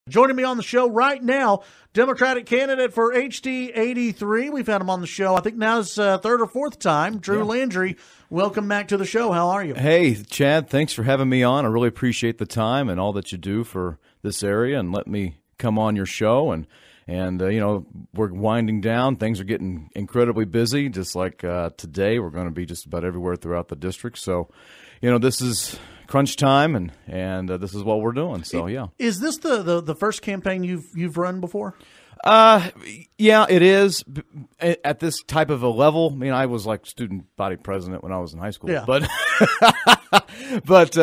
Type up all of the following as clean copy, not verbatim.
Joining me on the show right now, Democratic candidate for HD 83. We've had him on the show, I think now is third or fourth time. Drew Landry, welcome back to the show. How are you? Hey, Chad, thanks for having me on. I really appreciate the time and all that you do for this area and let me come on your show. And you know, we're winding down. Things are getting incredibly busy, just like today. We're going to be just about everywhere throughout the district. So, you know, this is crunch time, and this is what we're doing. So, yeah. Is this the first campaign you've run before? Yeah, it is. At this type of a level, I mean, I was like student body president when I was in high school. Yeah. But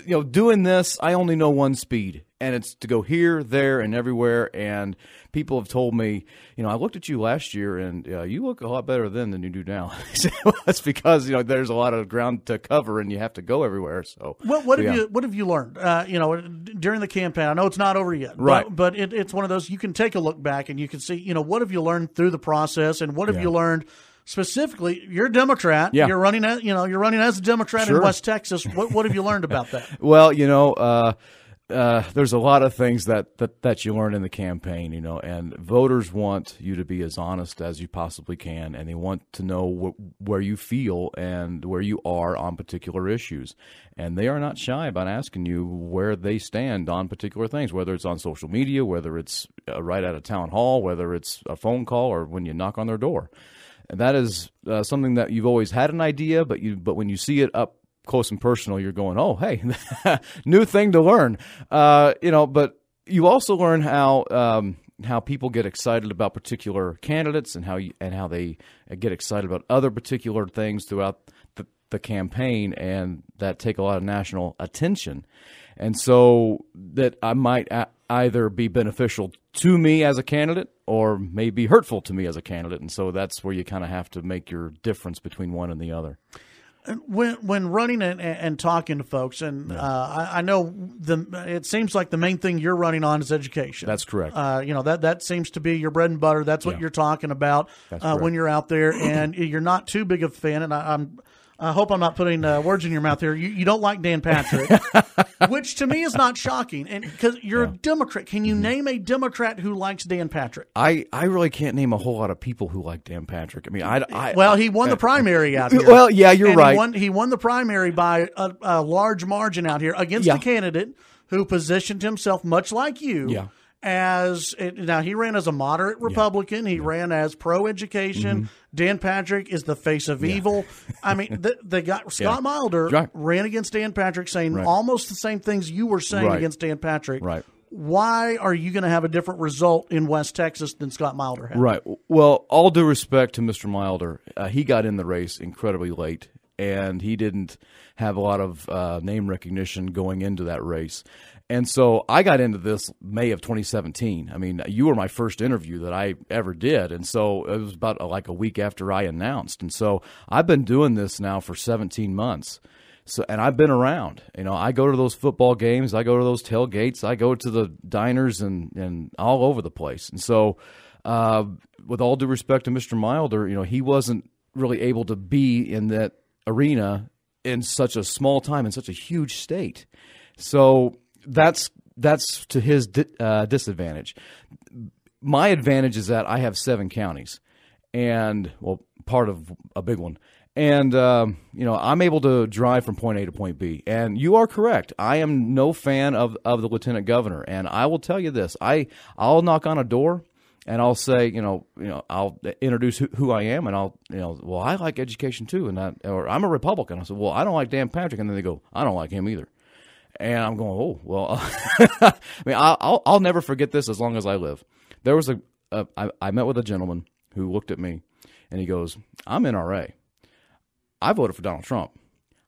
you know, doing this, I only know one speed, and it's to go here, there, and everywhere. And people have told me, you know, I looked at you last year, and you look a lot better then than you do now. Well, that's because, you know, there's a lot of ground to cover, and you have to go everywhere. So, what have you learned? You know, during the campaign, I know it's not over yet, right? But it's one of those you can take a look back and you can see, you know, what have you learned through the process, and what have you learned? Specifically, you're a Democrat. Yeah. You're running as a Democrat in West Texas. What have you learned about that? Well, you know, there's a lot of things that you learn in the campaign, you know, and voters want you to be as honest as you possibly can, and they want to know where you feel and where you are on particular issues. And they are not shy about asking you where they stand on particular things, whether it's on social media, whether it's right at a town hall, whether it's a phone call, or when you knock on their door. And that is something that you've always had an idea, but when you see it up close and personal, you're going, oh, hey, new thing to learn. You know, but you also learn how people get excited about particular candidates and how they get excited about other particular things throughout the campaign, and that take a lot of national attention. And so that I might either be beneficial to me as a candidate or may be hurtful to me as a candidate. And so that's where you kind of have to make your difference between one and the other. When running and talking to folks, and I know it seems like the main thing you're running on is education. That's correct. You know, that seems to be your bread and butter. That's what you're talking about when you're out there, and you're not too big of a fan. And I hope I'm not putting words in your mouth here. You don't like Dan Patrick, which to me is not shocking. And because you're a Democrat, can you name a Democrat who likes Dan Patrick? I really can't name a whole lot of people who like Dan Patrick. I mean, he won the primary out here. Well, yeah, you're right. He won the primary by a large margin out here against a candidate who positioned himself much like you. Yeah. Now he ran as a moderate Republican. He ran as pro-education. Dan Patrick is the face of evil. I mean, they got Scott Milder ran against Dan Patrick, saying almost the same things you were saying against Dan Patrick. Right. Why are you going to have a different result in West Texas than Scott Milder had? Right. Well, all due respect to Mr. Milder, he got in the race incredibly late, and he didn't have a lot of name recognition going into that race. And so I got into this May of 2017. I mean, you were my first interview that I ever did. And so it was about like a week after I announced. And so I've been doing this now for 17 months. And I've been around. You know, I go to those football games. I go to those tailgates. I go to the diners and all over the place. And so with all due respect to Mr. Milder, you know, he wasn't really able to be in that arena in such a small time, in such a huge state. So that's to his disadvantage. My advantage is that I have 7 counties, and part of a big one. And you know, I'm able to drive from point A to point B. And you are correct. I am no fan of the lieutenant governor. And I will tell you this: I'll knock on a door and I'll say, you know, I'll introduce who I am, and well, I like education too, or I'm a Republican. I said, well, I don't like Dan Patrick, and then they go, I don't like him either. And I'm going, oh, well, I mean, I'll never forget this as long as I live. There was I met with a gentleman who looked at me, and he goes, I'm NRA. I voted for Donald Trump.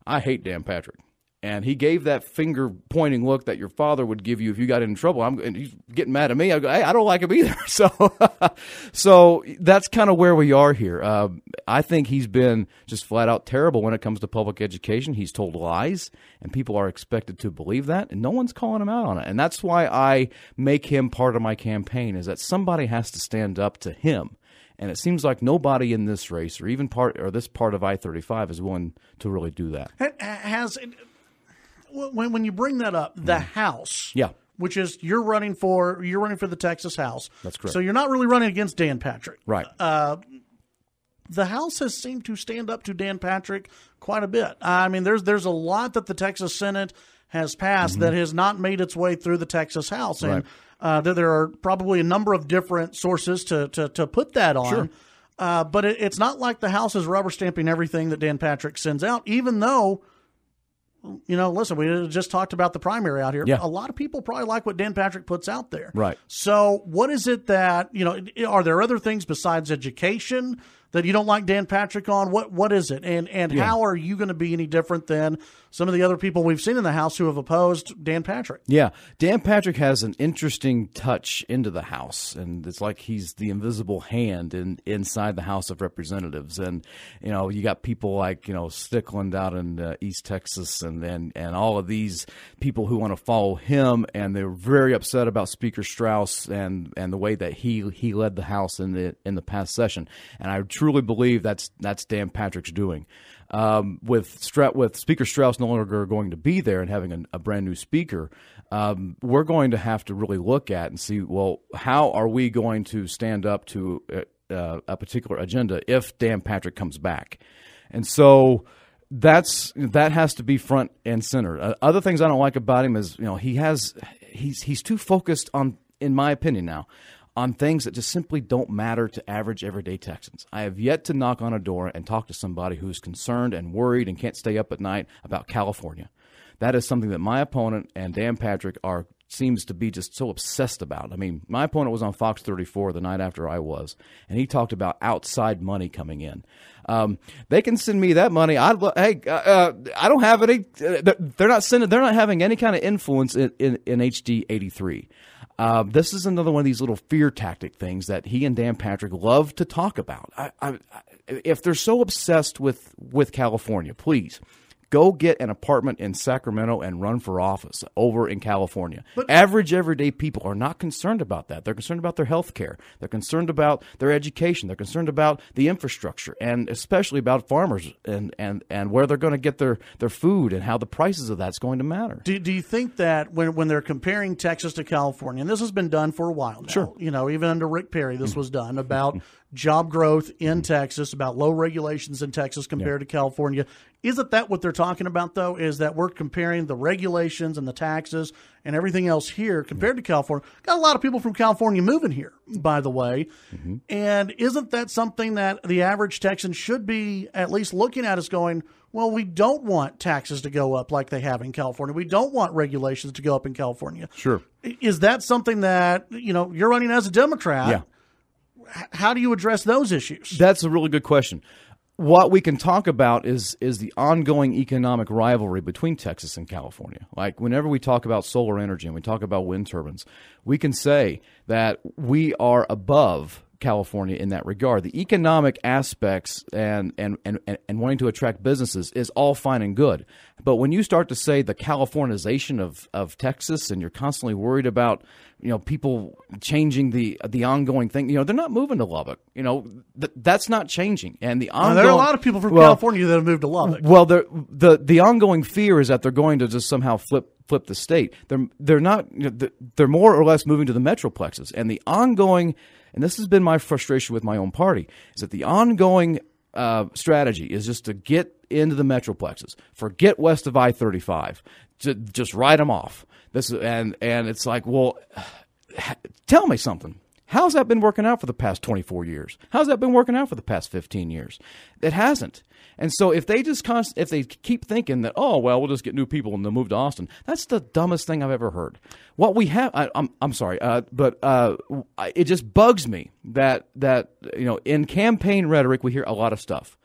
I hate Dan Patrick. And he gave that finger-pointing look that your father would give you if you got in trouble. And he's getting mad at me. I go, hey, I don't like him either. So that's kind of where we are here. I think he's been just flat-out terrible when it comes to public education. He's told lies, and people are expected to believe that, and no one's calling him out on it. And that's why I make him part of my campaign, is that somebody has to stand up to him. And it seems like nobody in this race, or even this part of I-35, is willing to really do that. When you bring that up, the House, which is you're running for the Texas House. That's correct. So you're not really running against Dan Patrick. Right. The House has seemed to stand up to Dan Patrick quite a bit. I mean, there's a lot that the Texas Senate has passed that has not made its way through the Texas House. And there are probably a number of different sources to put that on. Sure. But it's not like the House is rubber stamping everything that Dan Patrick sends out, even though, listen, we just talked about the primary out here. Yeah. A lot of people probably like what Dan Patrick puts out there. Right. So what is it that, are there other things besides education that you don't like Dan Patrick on? What is it? And how are you going to be any different than some of the other people we've seen in the House who have opposed Dan Patrick? Yeah. Dan Patrick has an interesting touch into the House, and it's like he's the invisible hand inside the House of Representatives. And, you got people like, Stickland out in East Texas and all of these people who want to follow him, and they're very upset about Speaker Strauss and the way that he led the House in the past session. And I truly believe that's Dan Patrick's doing. With Speaker Strauss no longer going to be there and having a brand new speaker, we're going to have to really look at and see, well, how are we going to stand up to a particular agenda if Dan Patrick comes back? And so that has to be front and center. Other things I don't like about him is, he's too focused on, in my opinion now, on things that just simply don't matter to average, everyday Texans. I have yet to knock on a door and talk to somebody who's concerned and worried and can't stay up at night about California. That is something that my opponent and Dan Patrick seems to be just so obsessed about. I mean, my opponent was on Fox 34 the night after I was, and he talked about outside money coming in. They can send me that money. I don't have any. They're not having any kind of influence in HD 83. This is another one of these little fear tactic things that he and Dan Patrick love to talk about. If they're so obsessed with California, please go get an apartment in Sacramento and run for office over in California. But average, everyday people are not concerned about that. They're concerned about their health care. They're concerned about their education. They're concerned about the infrastructure, and especially about farmers and where they're going to get their food and how the prices of that's going to matter. Do you think that when they're comparing Texas to California, and this has been done for a while now, sure. Even under Rick Perry, this was done about job growth in Texas, about low regulations in Texas compared to California. Isn't that what they're talking about, though, is that we're comparing the regulations and the taxes and everything else here compared to California? Got a lot of people from California moving here, by the way. Mm-hmm. And isn't that something that the average Texan should be at least looking at as going, well, we don't want taxes to go up like they have in California. We don't want regulations to go up in California. Sure. Is that something that, you're running as a Democrat? Yeah. How do you address those issues? That's a really good question. What we can talk about is the ongoing economic rivalry between Texas and California. Like whenever we talk about solar energy and we talk about wind turbines, we can say that we are above California in that regard. The economic aspects and wanting to attract businesses is all fine and good. But when you start to say the Californization of Texas, and you're constantly worried about people changing the ongoing thing, they're not moving to Lubbock. That's not changing. And the ongoing, there are a lot of people from California that have moved to Lubbock. Well, the ongoing fear is that they're going to just somehow flip the state. They're not. They're more or less moving to the metroplexes, and the ongoing. And this has been my frustration with my own party, is that the ongoing strategy is just to get into the metroplexes, forget west of I-35, just write them off. And it's like, well, tell me something. How's that been working out for the past 24 years? How's that been working out for the past 15 years? It hasn't. And so if they keep thinking that, we'll just get new people and they'll move to Austin, that's the dumbest thing I've ever heard. What we have, I'm sorry, but it just bugs me that in campaign rhetoric we hear a lot of stuff.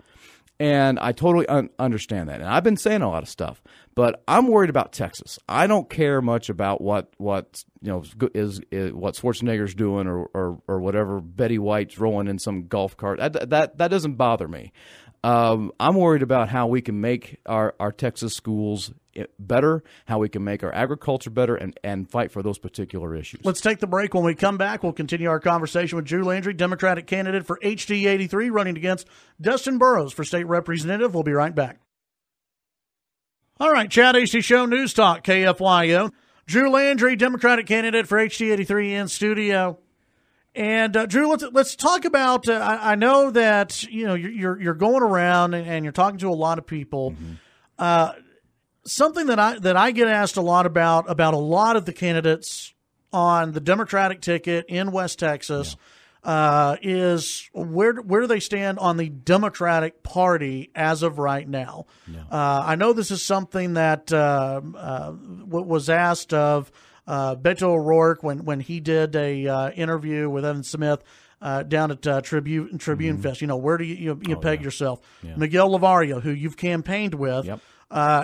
And I totally understand that. And I've been saying a lot of stuff, but I'm worried about Texas. I don't care much about what Schwarzenegger's doing or whatever Betty White's rolling in some golf cart. That doesn't bother me. I'm worried about how we can make our Texas schools better, how we can make our agriculture better, and fight for those particular issues. Let's take the break. When we come back, we'll continue our conversation with Drew Landry, Democratic candidate for HD 83, running against Dustin Burrows for state representative. We'll be right back. All right, Chad Hasty Show, News Talk, KFYO. Drew Landry, Democratic candidate for HD83 in studio. And Drew, let's talk about. I know that you're going around and you're talking to a lot of people. Something that I get asked a lot about a lot of the candidates on the Democratic ticket in West Texas is where do they stand on the Democratic Party as of right now? I know this is something that was asked of Beto O'Rourke when he did a interview with Evan Smith down at Tribune Fest. Where do you peg yourself? Miguel Lavario, who you've campaigned with.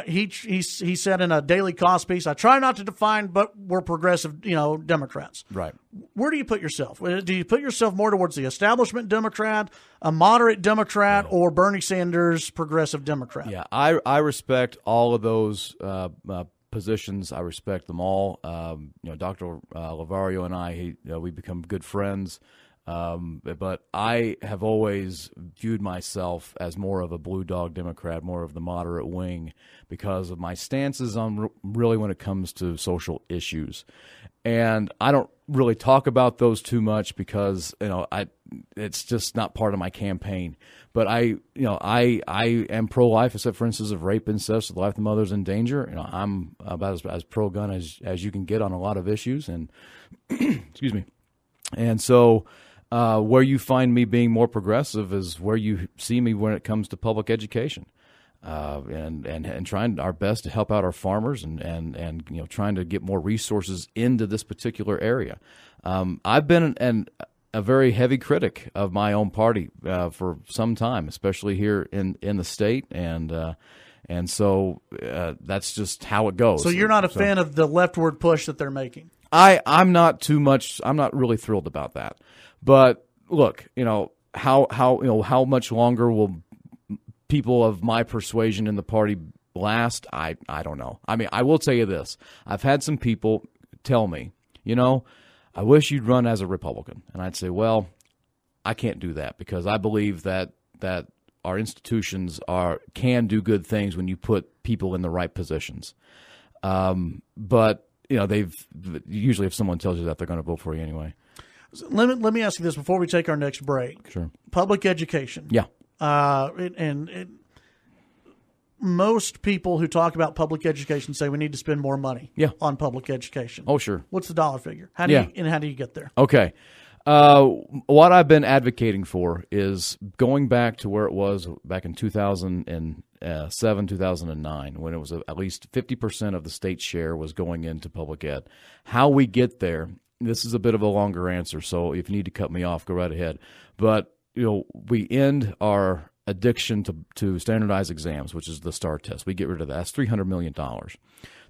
He said in a Daily Cost piece, I try not to define, but we're progressive, Democrats. Right. Where do you put yourself? Do you put yourself more towards the establishment Democrat, a moderate Democrat, or Bernie Sanders progressive Democrat? Yeah, I respect all of those positions. I respect them all. Dr. Lavario and I, we become good friends. But I have always viewed myself as more of a blue dog Democrat, more of the moderate wing, because of my stances on really when it comes to social issues. And I don't really talk about those too much because it's just not part of my campaign. But I am pro-life, except for instances of rape, incest, the life of the mother's in danger. I'm about as pro-gun as you can get on a lot of issues. And excuse me. And so. Where you find me being more progressive is where you see me when it comes to public education, and trying our best to help out our farmers and trying to get more resources into this particular area. I've been a very heavy critic of my own party for some time, especially here in the state, and so that's just how it goes. So you're not a fan of the leftward push that they're making? I'm not too much. I'm not really thrilled about that. But look, how much longer will people of my persuasion in the party last? I don't know. I mean, I will tell you this. I've had some people tell me, I wish you'd run as a Republican. And I'd say, well, I can't do that because I believe that our institutions can do good things when you put people in the right positions. But they've usually, if someone tells you that, they're going to vote for you anyway. Let me ask you this before we take our next break. Sure. Public education. Yeah. Most people who talk about public education say we need to spend more money on public education. Oh, sure. What's the dollar figure? How do you get there? Okay. What I've been advocating for is going back to where it was back in 2007, 2009, when it was at least 50% of the state's share was going into public ed. How we get there, this is a bit of a longer answer, so if you need to cut me off, go right ahead. But we end our addiction to standardized exams, which is the STAR test. We get rid of that. That's $300 million.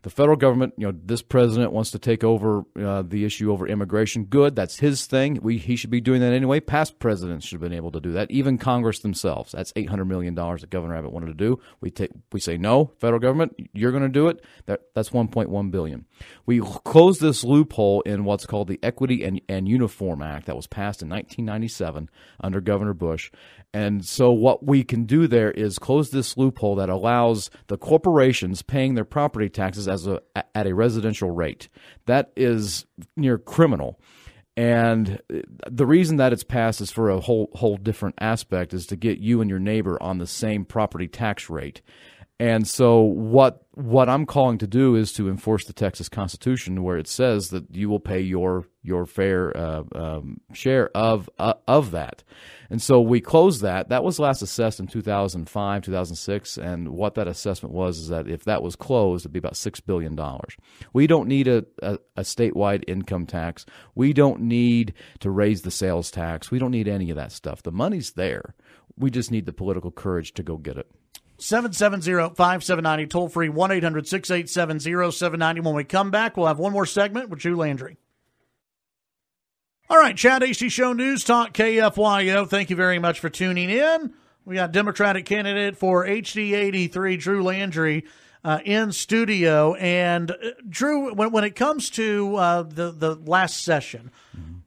The federal government, this president wants to take over the issue over immigration. Good, that's his thing. He should be doing that anyway. Past presidents should have been able to do that. Even Congress themselves. That's $800 million that Governor Abbott wanted to do. We say no, federal government, you're going to do it. That's $1.1 billion. We close this loophole in what's called the Equity and Uniform Act that was passed in 1997 under Governor Bush. And so what we can do there is close this loophole that allows the corporations paying their property taxes at a residential rate. That is near criminal. And the reason that it's passed is for a whole different aspect, is to get you and your neighbor on the same property tax rate. And so what I'm calling to do is to enforce the Texas Constitution, where it says that you will pay your fair share of that. And so we closed that. That was last assessed in 2005, 2006, and what that assessment was is that if that was closed, it'd be about $6 billion. We don't need a statewide income tax. We don't need to raise the sales tax. We don't need any of that stuff. The money's there. We just need the political courage to go get it. 770-5790, toll free, 1-800-687-0790. When we come back, we'll have one more segment with Drew Landry. All right, Chad Hasty Show, News Talk, KFYO. Thank you very much for tuning in. We got Democratic candidate for HD83, Drew Landry, in studio. And Drew, when it comes to the last session,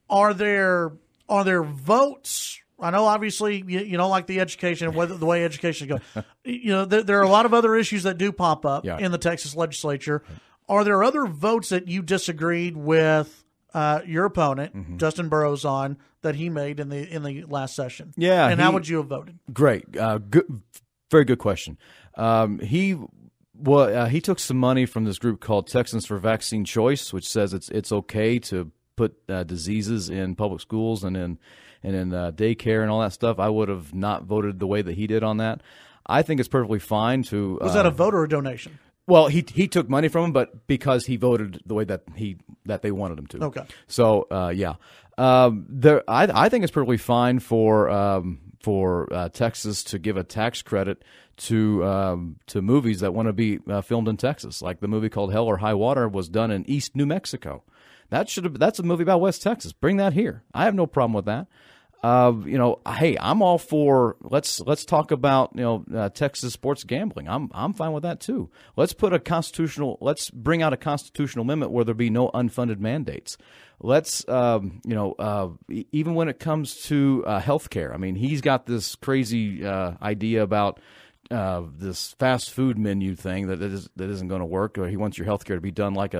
are there votes? I know, obviously, you don't like the education and the way education goes. There are a lot of other issues that do pop up in the Texas legislature. Are there other votes that you disagreed with your opponent, Justin Burrows, on that he made in the last session? Yeah. And how would you have voted? Great. Very good question. He took some money from this group called Texans for Vaccine Choice, which says it's okay to put diseases in public schools and in daycare and all that stuff. I would have not voted the way that he did on that. I think it's perfectly fine to. Was that a vote or a donation? Well, he took money from him, but because he voted the way that they wanted him to. Okay. So yeah, I think it's perfectly fine for Texas to give a tax credit to movies that want to be filmed in Texas, like the movie called Hell or High Water was done in East New Mexico. That's a movie about West Texas. Bring that here. I have no problem with that. Hey, I'm all for let's talk about Texas sports gambling. I'm fine with that too. Let's bring out a constitutional amendment where there be no unfunded mandates. Let's even when it comes to health care. I mean, he's got this crazy idea about this fast food menu thing that isn't going to work, or he wants your health care to be done like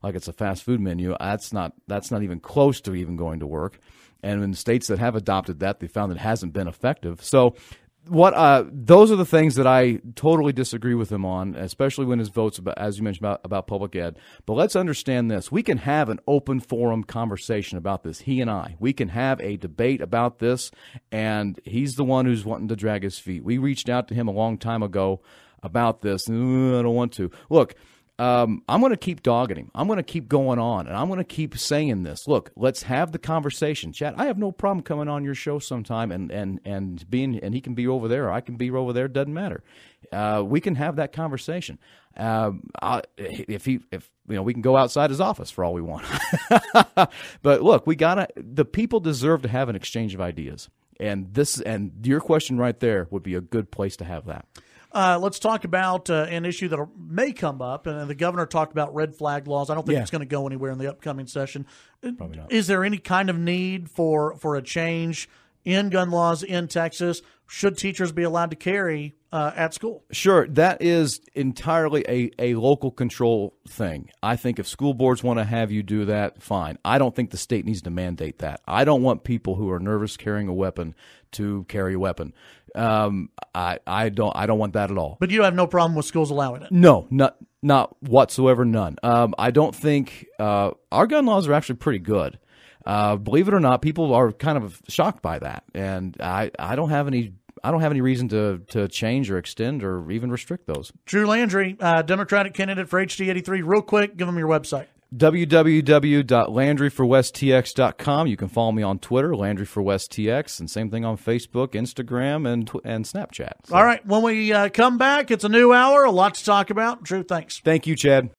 it's a fast food menu. That's not even close to even going to work. And in states that have adopted that, they found it hasn't been effective. So those are the things that I totally disagree with him on, especially when his votes, as you mentioned, about public ed. But let's understand this. We can have an open forum conversation about this, he and I. We can have a debate about this, and he's the one who's wanting to drag his feet. We reached out to him a long time ago about this, and I don't want to. Look, I'm going to keep dogging him. I'm going to keep going on, and I'm going to keep saying this. Look, let's have the conversation. Chad, I have no problem coming on your show sometime and he can be over there or I can be over there. It doesn't matter. We can have that conversation. If we can go outside his office for all we want. But look, the people deserve to have an exchange of ideas, and your question right there would be a good place to have that. Let's talk about an issue that may come up, and the governor talked about red flag laws. I don't think it's going to go anywhere in the upcoming session. Probably not. Is there any kind of need for a change in gun laws in Texas? Should teachers be allowed to carry at school? Sure. That is entirely a local control thing. I think if school boards want to have you do that, fine. I don't think the state needs to mandate that. I don't want people who are nervous carrying a weapon to carry a weapon. I don't want that at all. But you have no problem with schools allowing it? No, not whatsoever, none. I don't think our gun laws are actually pretty good. Believe it or not, people are kind of shocked by that, and I don't have any reason to change or extend or even restrict those. Drew Landry, Democratic candidate for HD83. Real quick, give them your website. www.landryforwesttx.com. You can follow me on Twitter, Landry for West TX, and same thing on Facebook, Instagram, and Snapchat. So. All right, when we come back, it's a new hour, a lot to talk about. Drew, thanks. Thank you, Chad.